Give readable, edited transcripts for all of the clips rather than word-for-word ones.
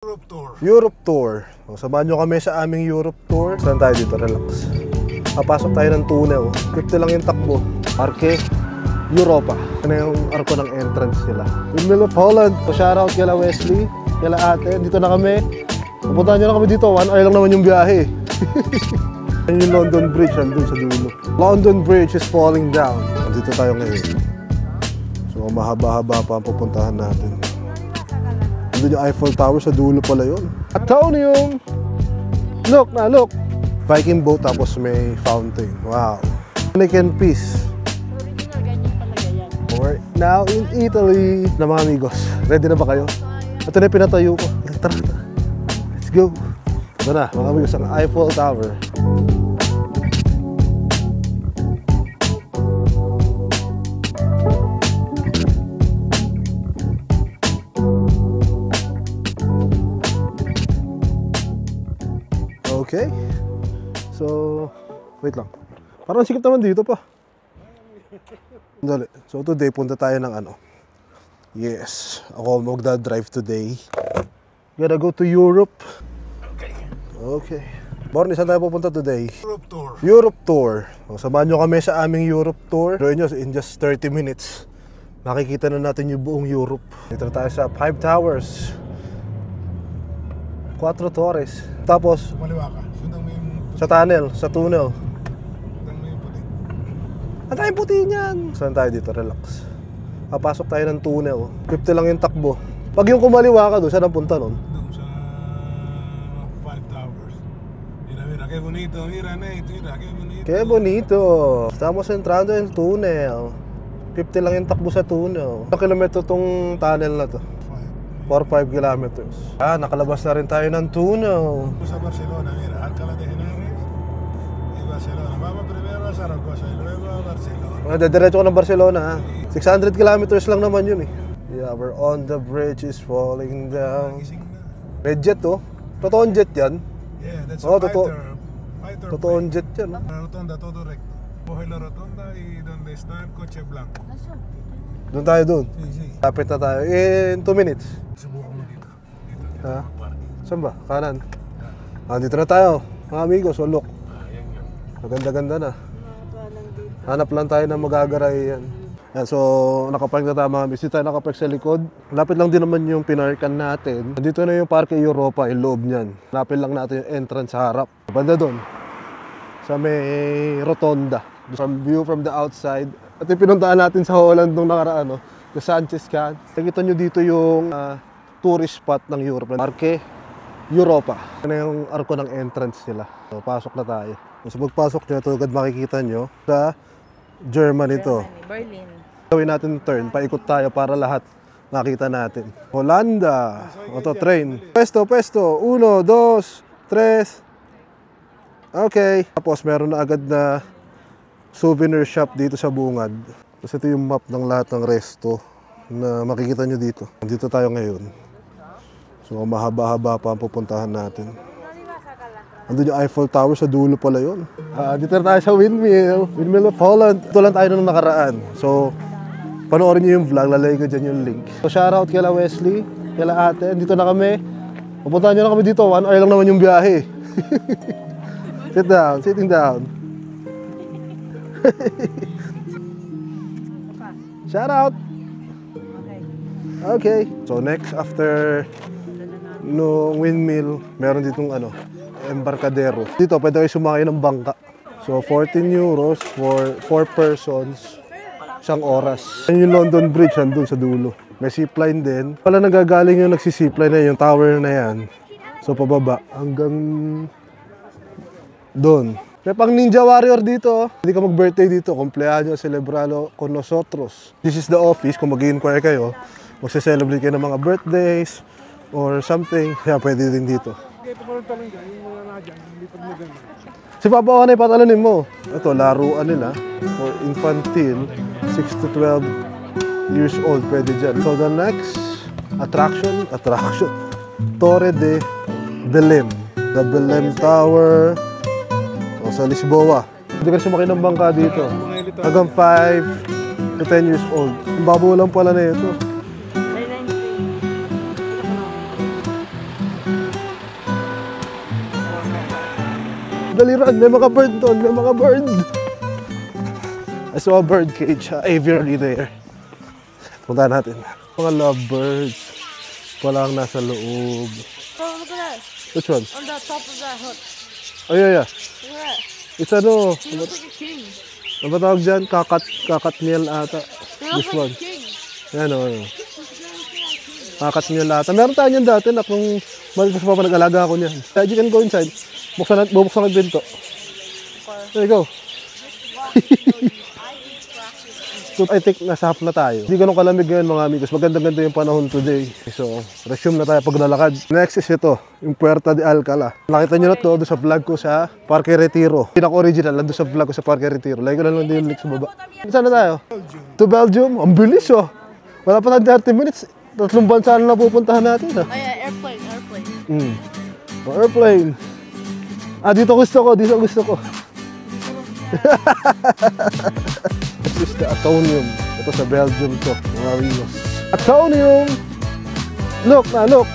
Europe Tour. Europe Tour. O, samahan nyo kami sa aming Europe Tour. Saan tayo dito? Relax. Papasok tayo ng tunnel. 50 lang yung takbo. Parque Europa. Ano yung arko ng entrance nila? Windmill of Holland. So, shoutout kila Wesley, kila ate. Dito na kami. Pupuntahan nyo na kami dito. 1 hour lang naman yung biyahe. Yan yung London Bridge. Andun sa dulo. London Bridge is falling down. Dito tayo ngayon. So, mahaba-haba pa ang pupuntahan natin. Andun yung Eiffel Tower, sa dulo pala yun. Atonium! Look na, look! Viking boat, tapos may fountain. Wow! Vatican Peace. We're now in Italy. Na mga amigos, ready na ba kayo? Ito na yung pinatayo ko. Tara, tara. Let's go! Ito na, mga amigos, ang Eiffel Tower. Okay. So, wait lang. Parang sikip naman dito pa. Dali. So, today, punta tayo ng ano. Yes. Ako magdadrive today. Gotta go to Europe. Okay. Okay. Born, saan tayo pupunta today? Europe Tour. Europe Tour. So, samahan nyo kami sa aming Europe Tour. Join nyo in just 30 minutes. Makikita na natin yung buong Europe. Dito tayo sa 5 Towers. 4 Torres. Tapos, Maliwa ka. Sundang mo yung sa tunnel, sa tunnel. Sundang mo yung puti. Ang tayong puti niyan. Saan tayo dito? Relax. Papasok tayo ng tunnel. 50 lang yung takbo. Pag yung kumaliwa ka doon, saan ang punta nun? Doon sa 5 Towers. Mira, mira, que bonito. Mira, Nate. Mira, que bonito. Que bonito. Estamos entrando en tunnel. 50 lang yung takbo sa tunnel. Ilang kilometro tong tunnel na to? 4-5 kilometers. Nakalabas na rin tayo ng tunnel. Sa Barcelona, mira. Alcalá de Henares y Barcelona. Vamos primero a Zaragoza y luego a Barcelona. Dediretso ko ng Barcelona. 600 kilometers lang naman yun eh. Yeah, we're on the bridge is falling down. Gising na. May jet oh. Totoong jet yan. Yeah, that's Oh, a totoo. fighter Totoong jet yan. La rotonda, todo recto. Coge la rotonda y donde está el coche blanco. Doon tayo doon. Sí, sí. Lapit na tayo. In 2 minutes. Subukan mo dito. Dito. Ha? Saan ba? Kanan. Dito na tayo. Mga amigos, so look. Maganda-ganda na. Hanap lang tayo ng magagaray yan. Yan, so nakapark na tayo mga amigos. Dito tayo nakapark sa likod. Lapit lang din naman yung pinarkan natin. Dito na yung Parque Europa, yung loob niyan. Lapit lang natin yung entrance sa harap. Banda doon. Sa may rotonda. From view from the outside. At yung pinuntaan natin sa Holland nung nakaraan, no? The Sanchez Can. Nakita nyo dito yung tourist spot ng Europe. Parque Europa. Ano yung arko ng entrance nila. So, pasok na tayo. So, pagpasok nyo, ito agad makikita nyo sa Germany ito. Berlin. Gawin natin turn, paikot tayo para lahat makita natin. Holanda. Ito, train. Pwesto, pwesto. 1, 2, 3. Okay. Tapos, meron na agad na souvenir shop dito sa bungad. Tapos ito yung map ng lahat ng resto na makikita nyo dito. Dito tayo ngayon. So mahaba-haba pa ang pupuntahan natin. Andun yung Eiffel Tower, sa dulo pala yun. Dito na tayo sa Windmill. Windmill of Holland. Ito lang tayo nung nakaraan. So panoorin nyo yung vlog, lalagay ko dyan yung link. So shoutout kila Wesley, kila ate. Dito na kami. Pupuntahan nyo na kami dito. 1 hour lang naman yung biyahe. Sit down, sitting down. Shout out. Okay. So next after no windmill, meron ditong ano, embarcadero. Dito pwede kayo sumakay ng bangka. So 14 euros for 4 persons, 1 oras. Yan yung London Bridge andun sa dulo. May zipline din. Pala nagagaling yung nagsisipline na yung tower na yan. So pababa hanggang doon. May pang Ninja Warrior dito. Hindi ka mag-birthday dito. Kumpleaños, celebralo con nosotros. This is the office. Kung mag-inquire kayo, magse-celebrate kayo ng mga birthdays or something. Kaya pwede din dito. Si Papa, ano yung patalonin mo? Ito, laruan nila. For infantil, 6 to 12 years old. Pwede dyan. So the next attraction. Torre de Belém. The Belém Tower. Sa Lisboa. Hindi ka sumakay ng bangka dito. Hanggang 5 to 10 years old. Ang babo lang pala na ito. Dali run, may mga bird doon, may mga bird. I saw a bird cage, aviary there. Punta natin. Mga lovebirds. Walang nasa loob. Oh, look at that. Which one? On the top of that hook. Oh, yeah. Look at that. It's ano, He looks like a king. ano ba tawag dyan? Kakatniel ata. He looks This like one. a king. Yan o. Kakatniel ata. Meron tayo niyan dati na kung malipas pa nag-alaga ako niyan. You can go inside. Bubuksan ang binto. There you go. So I think nasa half na tayo. Hindi ganun kalamig ngayon mga amigos. Maganda-ganda yung panahon today. So resume na tayo paglalakad. Next is ito, yung Puerta de Alcala. Nakita nyo na to doon sa vlog ko sa Parque Retiro. Pinaka-original lang doon sa vlog ko sa Parque Retiro. Like ko na lang din yung link sa baba. Saan na tayo? To Belgium? Ang bilis oh. Wala pa tayong 30 minutes. 3 bansa na napupuntahan natin. Oh yeah, airplane. Oh, airplane. Ah, dito gusto ko. This is the Atonium. Ito sa Belgium to, mga Rinos. Atonium! Look na, look!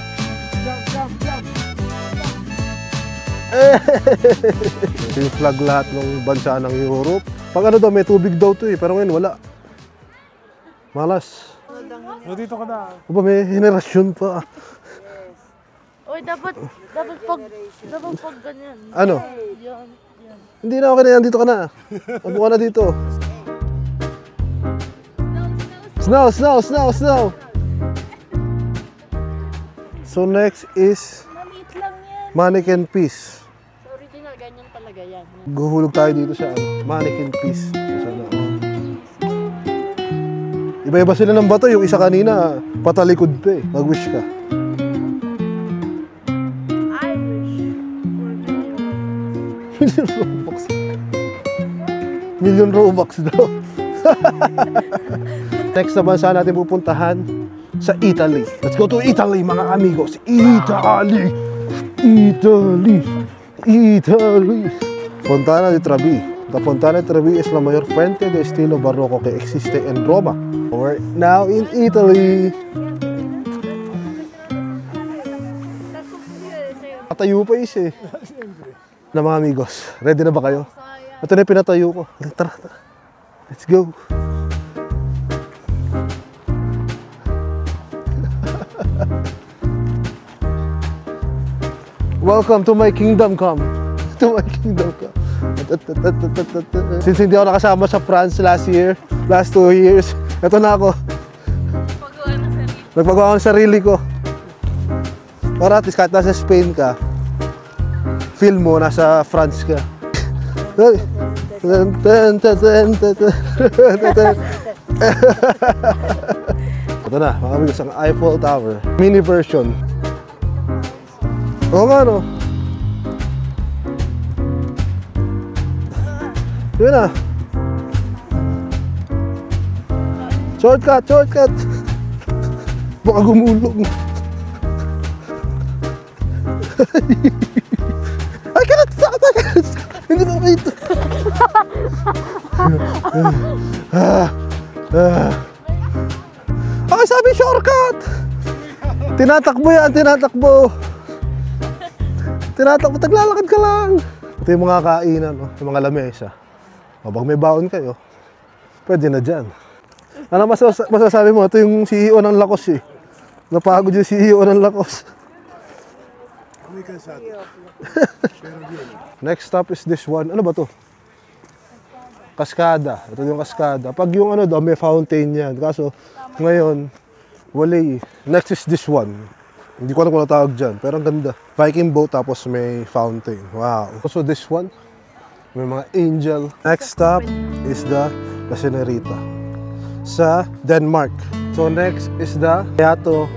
Ito yung flag lahat ng bansa ng Europe. Pag ano daw, may tubig daw to eh, pero ngayon wala. Malas. Dito ka na. Aba, may henerasyon pa. Oy, dapat pag ganyan. Ano? Yan. Hindi na, okay na yan. Dito ka na. Abo ka na dito. Snow. So next is Maliit lang yan. Mannequin Peace. So original, ganyan talaga yan. Guhulog tayo dito sa Mannequin Peace. Sana. Iba-iba sila ng bato. Yung isa kanina, patalikod pa eh. Mag-wish ka. I wish Million Robux. Million Robux daw. Next na bansa natin pupuntahan sa Italy. Let's go to Italy mga amigos. Italy. Fontana di Trevi. The Fontana di Trevi es la mayor fuente de estilo barroco que existe en Roma. We're now in Italy. Patayo pa is eh. Na mga amigos, ready na ba kayo? Ito na yung pinatayo ko. Tara. Let's go. Welcome to my kingdom come. To my kingdom come. Since hindi ako nakasama sa France last 2 years, eto na ako. Nagpagawa ng sarili ko. Para at least kahit nasa Spain ka, feel mo nasa France ka. Ito na, mga amigos, ang Eiffel Tower. Mini version. Oo nga, no? Yun na. Shortcut! Baka gumulong. I cannot stop! Hindi na ba ito? Okay, sabi shortcut! Tinatakbo yan, tinatakbo, taglalakad ka lang. Ito yung mga kainan, no? Yung mga lamesa. O, pag may baon kayo, pwede na dyan. Ano masasabi mo? Ito yung CEO ng Lacoste eh. Napagod yung CEO ng Lacoste. Next stop is this one. Ano ba to? Kaskada. Ito yung kaskada. Pag yung ano daw, may fountain yan. Kaso, ngayon, wala eh. Next is this one. Hindi ko alam kung natawag dyan, pero ang ganda. Viking boat tapos may fountain. Wow. Also this one, may mga angel. Next stop is the La Cenerita sa Denmark. So next is the Teatro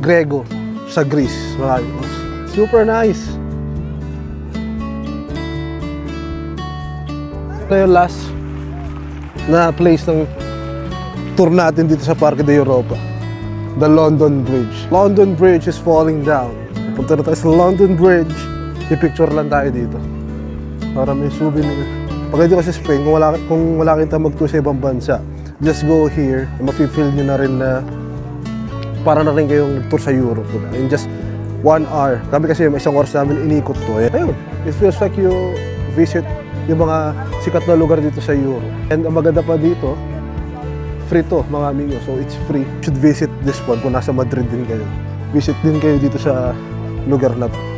Grego sa Greece. Super nice. Ito yung last na place ng tour natin dito sa Parque de Europa. The London Bridge. London Bridge is falling down. Punta na tayo sa London Bridge. I-picture lang tayo dito. Para may souvenir. Pag dito kasi Spain, kung wala kita mag-tour sa ibang bansa, just go here. Mafe-feel nyo na rin na para na rin kayong tour sa Europe. Diba? In just 1 hour. Kami kasi may 1 oras namin inikot to. Ayun. It feels like you visit yung mga sikat na lugar dito sa Europe. And ang maganda pa dito, free to mga amigo. So it's free. You should visit this one kung nasa Madrid din kayo. Visit din kayo dito sa lugar na to.